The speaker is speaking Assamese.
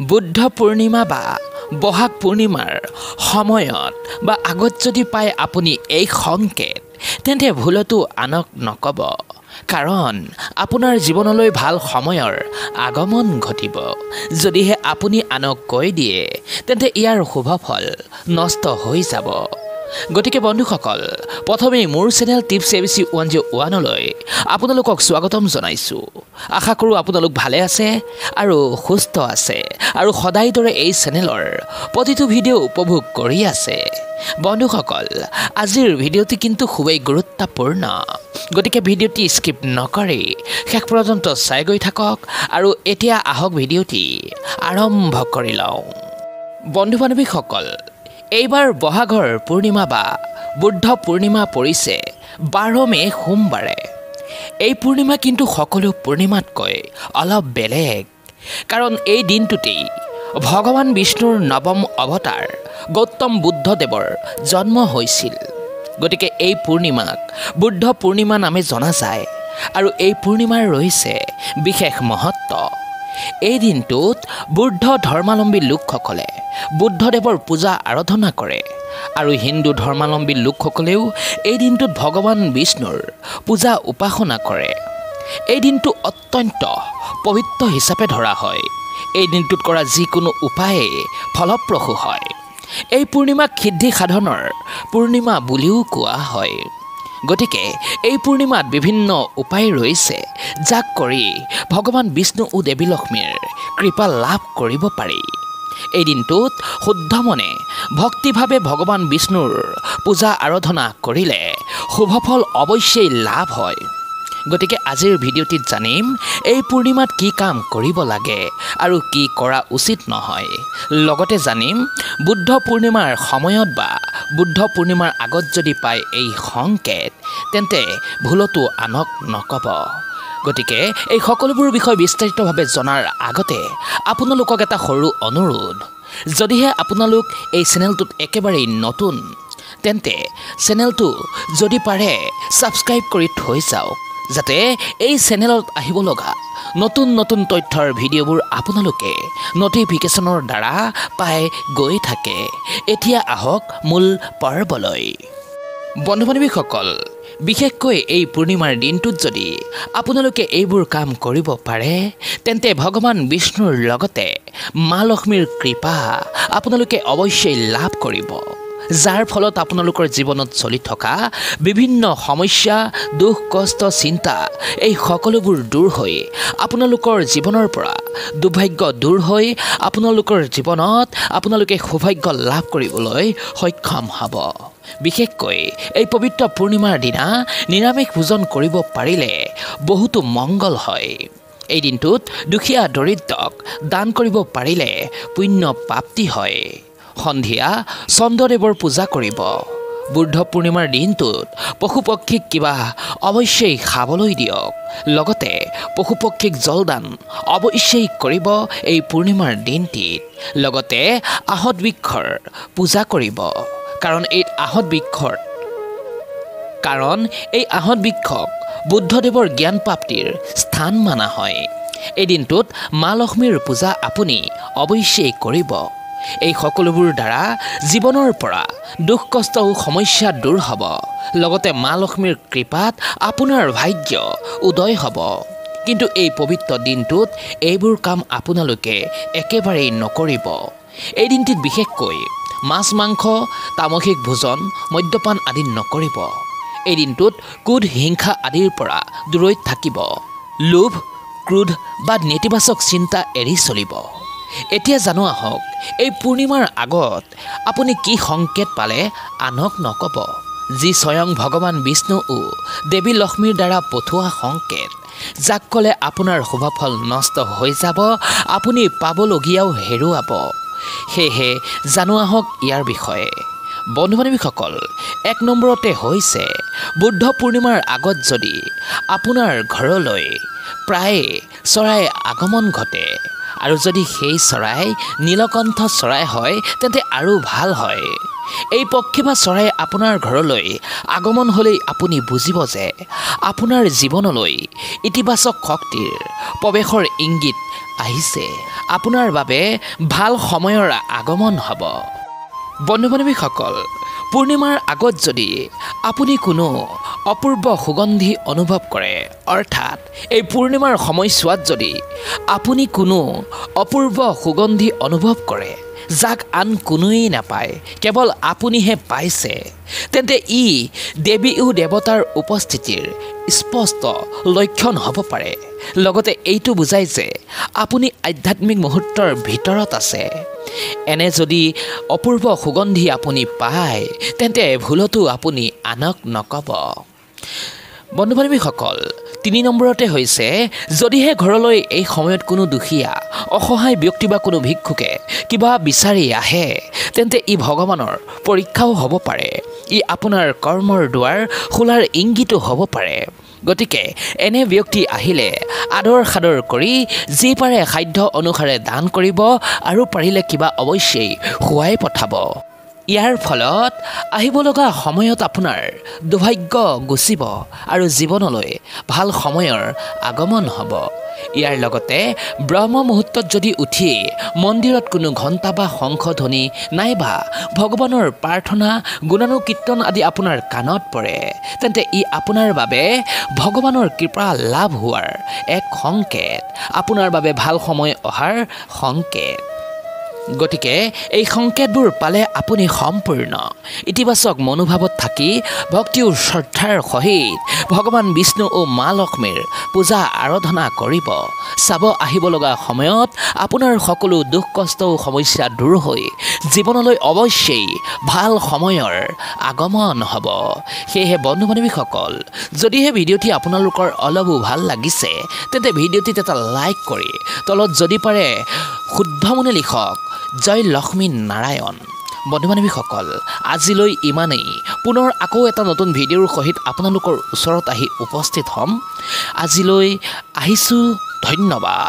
বুদ্ধ পূৰ্ণিমা বা বহাগ পূৰ্ণিমাৰ সময়ত বা আগত যদি পায় আপুনি এই সংকেত তেন্তে ভুলতো আনক নকব কাৰণ আপোনাৰ জীৱনলৈ ভাল সময়ৰ আগমন ঘটিব যদিহে আপুনি আনক কৈ দিয়ে তেন্তে ইয়াৰ শুভ ফল নষ্ট হৈ যাব গতিকে বন্ধুসকল প্ৰথমে মোৰ চেনেল টিপছ ABC 101 লৈ আপোনালোকক স্বাগতম জনাইছো আশা কৰো আপোনালোক ভালে আছে আৰু সুস্থ আছে আৰু সদায় দৰে এই চেনেলৰ প্ৰতিটো ভিডিঅ' উপভোগ কৰি আছে বন্ধুসকল আজিৰ ভিডিঅ'টি কিন্তু খুবেই গুৰুত্বপূৰ্ণ গতিকে ভিডিঅ'টি স্কিপ নকৰি শেষ পৰ্যন্ত চাই গৈ থাকক আৰু এতিয়া আহক ভিডিঅ'টি আৰম্ভ কৰি লওঁ বন্ধু-বান্ধৱীসকল এইবাৰ বহাগৰ পূৰ্ণিমা বা বুদ্ধ পূৰ্ণিমা পৰিছে 12 মে সোমবাৰে এই পূৰ্ণিমা কিন্তু সকলো পূৰ্ণিমাতকৈ অলপ বেলেগ কাৰণ এই দিনটোতেই ভগৱান বিষ্ণুৰ নৱম অৱতাৰ গৌতম বুদ্ধদেৱৰ জন্ম হৈছিল গতিকে এই পূৰ্ণিমাক বুদ্ধ পূৰ্ণিমা নামে জনা যায় আৰু এই পূৰ্ণিমাৰ ৰহিছে বিশেষ মহত্ব এই দিনটোত বুদ্ধ ধৰ্মাৱলম্বী লোকসকলে বুদ্ধদেৱৰ পূজা আৰাধনা কৰে আৰু হিন্দু ধৰ্মাৱলম্বী লোকসকলেও এই দিনটোত ভগৱান বিষ্ণুৰ পূজা উপাসনা কৰে এই দিনটো অত্যন্ত পবিত্ৰ হিচাপে ধৰা হয় এই দিনটোত কৰা যিকোনো উপায়ে ফলপ্ৰসূ হয় এই পূৰ্ণিমাক সিদ্ধি সাধনৰ পূৰ্ণিমা বুলিও কোৱা হয় গতিকে এই পূৰ্ণিমাত বিভিন্ন উপায় ৰয়েছে যাক কৰি ভগৱান বিষ্ণু ও দেৱী লক্ষ্মীৰ কৃপা লাভ কৰিব পাৰি এই দিনটোত শুদ্ধ মনে ভক্তিভাৱে ভগৱান বিষ্ণুৰ পূজা আৰাধনা কৰিলে শুভ ফল অৱশ্যেই লাভ হয় গতিকে আজিৰ ভিডিঅ'টিত জানিম এই পূৰ্ণিমাত কি কাম কৰিব লাগে আৰু কি কৰা উচিত নহয় লগতে জানিম বুদ্ধ পূৰ্ণিমাৰ সময়ত বা বুদ্ধ পূৰ্ণিমাৰ আগত যদি পায় এই সংকেত তেন্তে ভুলতো আনক নকব গতিকে এই সকলোবোৰ বিষয় বিস্তাৰিতভাৱে জনাৰ আগতে আপোনালোকক এটা সৰু অনুৰোধ যদিহে আপোনালোক এই চেনেলটোত একেবাৰে নতুন তেন্তে চেনেলটো যদি পাৰে সাবস্ক্ৰাইব কৰি থৈ যাওক যাতে এই চেনেলত আহিব লগা নতুন নতুন তথ্যৰ ভিডিঅ'বোৰ আপোনালোকে নটিফিকেশ্যনৰ দ্বাৰা পাই গৈ থাকে এতিয়া আহক মূল পৰ্বলৈ বন্ধু-বান্ধৱীসকল বিশেষকৈ এই পূৰ্ণিমাৰ দিনটোত যদি আপোনালোকে এইবোৰ কাম কৰিব পাৰে তেন্তে ভগৱান বিষ্ণুৰ লগতে মা লক্ষ্মীৰ কৃপা আপোনালোকে অৱশ্যেই লাভ কৰিব যাৰ ফলত আপোনালোকৰ জীৱনত চলি থকা বিভিন্ন সমস্যা দুখ কষ্ট চিন্তা এই সকলোবোৰ দূৰ হৈ আপোনালোকৰ জীৱনৰ পৰা দুৰ্ভাগ্য দূৰ হৈ আপোনালোকৰ জীৱনত আপোনালোকে সৌভাগ্য লাভ কৰিবলৈ সক্ষম হ'ব বিশেষকৈ এই পবিত্ৰ পূৰ্ণিমাৰ দিনা নিৰামিষ ভোজন কৰিব পাৰিলে বহুতো মংগল হয় এই দিনটোত দুখীয়া দৰিদ্ৰক দান কৰিব পাৰিলে পুণ্য প্ৰাপ্তি হয় সন্ধিয়া চন্দ্ৰদেৱৰ পূজা কৰিব বুদ্ধ পূৰ্ণিমাৰ দিনটোত পশুপক্ষীক কিবা অৱশ্যেই খাবলৈ দিয়ক লগতে পশুপক্ষীক জলদান অৱশ্যেই কৰিব এই পূৰ্ণিমাৰ দিনটিত লগতে আহত বৃক্ষৰ পূজা কৰিব কাৰণ এই আহত বৃক্ষক বুদ্ধদেৱৰ জ্ঞান প্ৰাপ্তিৰ স্থান মানা হয় এই দিনটোত মা লক্ষ্মীৰ পূজা আপুনি অৱশ্যেই কৰিব এই সকলোবোৰ দ্বাৰা জীৱনৰ পৰা দুখ কষ্ট ও সমস্যা দূৰ হ'ব লগতে মা লক্ষ্মীৰ কৃপাত আপোনাৰ ভাগ্য উদয় হ'ব কিন্তু এই পবিত্ৰ দিনটোত এইবোৰ কাম আপোনালোকে একেবাৰেই নকৰিব এই দিনটিত বিশেষকৈ মাছ মাংস তামসিক ভোজন মদ্যপান আদি নকৰিব এই দিনটোত ক্ৰোধ হিংসা আদিৰ পৰা দূৰৈত থাকিব লোভ ক্ৰোধ বা নেতিবাচক চিন্তা এৰি চলিব এতিয়া জানো আহক এই পূৰ্ণিমাৰ আগত আপুনি কি সংকেত পালে আনক নকব যি স্বয়ং ভগৱান বিষ্ণু ও দেৱী লক্ষ্মীৰ দ্বাৰা পঠোৱা সংকেত যাক ক'লে আপোনাৰ শুভফল নষ্ট হৈ যাব আপুনি পাবলগীয়াও হেৰুৱাব সেয়েহে জানো আহক ইয়াৰ বিষয়ে বন্ধু-বান্ধৱীসকল 1 নম্বৰতে হৈছে বুদ্ধ পূৰ্ণিমাৰ আগত যদি আপোনাৰ ঘৰলৈ প্ৰায় চৰাই আগমন ঘটে আৰু যদি সেই চৰাই নীলকণ্ঠ চৰাই হয় তেন্তে আৰু ভাল হয় এই পক্ষী বা চৰাই আপোনাৰ ঘৰলৈ আগমন হ'লেই আপুনি বুজিব যে আপোনাৰ জীৱনলৈ ইতিবাচক শক্তিৰ প্ৰৱেশৰ ইংগিত আহিছে আপোনাৰ বাবে ভাল সময়ৰ আগমন হ'ব। বন্ধু-বান্ধৱীসকল, পূৰ্ণিমাৰ আগত যদি আপুনি কোনো অপূৰ্ব সুগন্ধি অনুভৱ কৰে, অৰ্থাৎ এই পূৰ্ণিমাৰ সময়ছোৱাত যদি আপুনি কোনো অপূৰ্ব সুগন্ধি অনুভৱ কৰে, যাক আন কোনোৱেই নাপায়, কেৱল আপুনিহে পাইছে, তেন্তে ই দেৱী ও দেৱতাৰ উপস্থিতিৰ স্পষ্ট লক্ষণ হ'ব পাৰে। লগতে এইটো বুজায় যে আপুনি আধ্যাত্মিক মুহূৰ্তৰ ভিতৰত আছে। এনে যদি অপূৰ্ব সুগন্ধি আপুনি পায়, তেন্তে ভুলতো আপুনি আনক নক'ব। বন্ধু-বান্ধৱীসকল, 3 নম্বৰতে হৈছে, যদিহে ঘৰলৈ এই সময়ত কোনো দুখীয়া অসহায় ব্যক্তি বা কোনো ভিক্ষুকে কিবা বিচাৰি আহে, তেন্তে ই ভগৱানৰ পৰীক্ষাও হ'ব পাৰে। ই আপোনাৰ কৰ্মৰ দুৱাৰ খোলাৰ ইংগিতো হ'ব পাৰে। গতিকে এনে ব্যক্তি আহিলে আদৰ সাদৰ কৰি যি পাৰে সাধ্য অনুসাৰে দান কৰিব আৰু পাৰিলে কিবা অৱশ্যেই খুৱাই পঠাব। ইয়াৰ ফলত আহিব লগা সময়ত আপোনাৰ দুৰ্ভাগ্য গুচিব আৰু জীৱনলৈ ভাল সময়ৰ আগমন হ'ব। ইয়াৰ লগতে ব্ৰহ্ম মুহূৰ্তত যদি উঠি মন্দিৰত কোনো ঘণ্টা বা শংখধ্বনি নাইবা ভগৱানৰ প্ৰাৰ্থনা গুণানুকীৰ্তন আদি আপোনাৰ কাণত পৰে, তেন্তে ই আপোনাৰ বাবে ভগৱানৰ কৃপা লাভ হোৱাৰ এক সংকেত, আপোনাৰ বাবে ভাল সময় অহাৰ সংকেত। গতিকে এই সংকেতবোৰ পালে আপুনি সম্পূৰ্ণ ইতিবাচক মনোভাৱত থাকি ভক্তি ও শ্ৰদ্ধাৰ সহিত ভগৱান বিষ্ণু ও মা লক্ষ্মীৰ পূজা আৰাধনা কৰিব। চাব, আহিব লগা সময়ত আপোনাৰ সকলো দুখ কষ্ট ও সমস্যা দূৰ হৈ জীৱনলৈ অৱশ্যেই ভাল সময়ৰ আগমন হ'ব। সেয়েহে বন্ধু-বান্ধৱীসকল, যদিহে ভিডিঅ'টি আপোনালোকৰ অলপো ভাল লাগিছে, তেন্তে ভিডিঅ'টিত এটা লাইক কৰি তলত যদি পাৰে শুদ্ধ মনে লিখক, জয় লক্ষ্মী নাৰায়ণ। বন্ধু-বান্ধৱীসকল, আজিলৈ ইমানেই। পুনৰ আকৌ এটা নতুন ভিডিঅ'ৰ সহিত আপোনালোকৰ ওচৰত আহি উপস্থিত হ'ম। আজিলৈ আহিছোঁ, ধন্যবাদ।